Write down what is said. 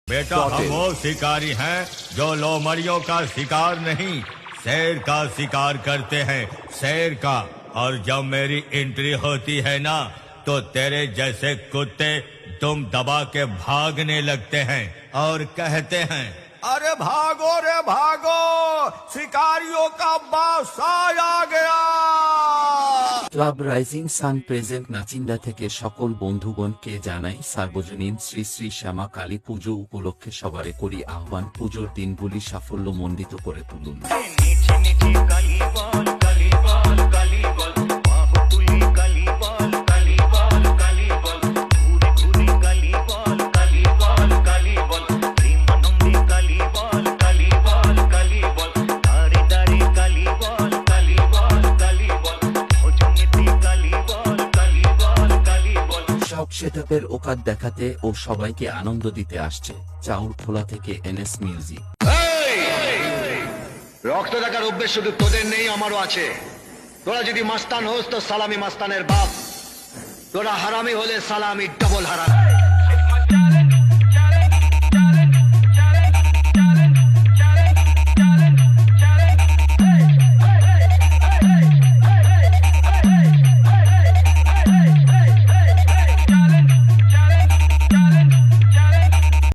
बेटा हम वो शिकारी हैं जो लोमड़ियों का शिकार नहीं, शेर का शिकार करते हैं, शेर का। और जब मेरी एंट्री होती है ना, तो तेरे जैसे कुत्ते तुम दबा के भागने लगते हैं और कहते हैं, अरे भागो रे भागो, शिकारियों का बादशाह आ गया। Club rising sun present Nachinda থেকে সকল বন্ধুগণকে জানাই সার্বজনীন শ্রী শ্রী শ্যামা কালী পুজো উপলক্ষে সবারে করি আহ্বান, পুজোর দিনগুলি সাফল্যমণ্ডিত করে তুলুন। সব সেটআপের ওকাত দেখাতে ও সবাইকে আনন্দ দিতে আসছে চাউরখোলা থেকে এনএস মিউজিক। রক্ত দেখার অভ্যেস শুধু তোদের নেই, আমারও আছে। তোরা যদি মাস্তান হোস তো সালামি মাস্তানের বাপ, তোরা হারামি হলে সালামি ডবল হারামি।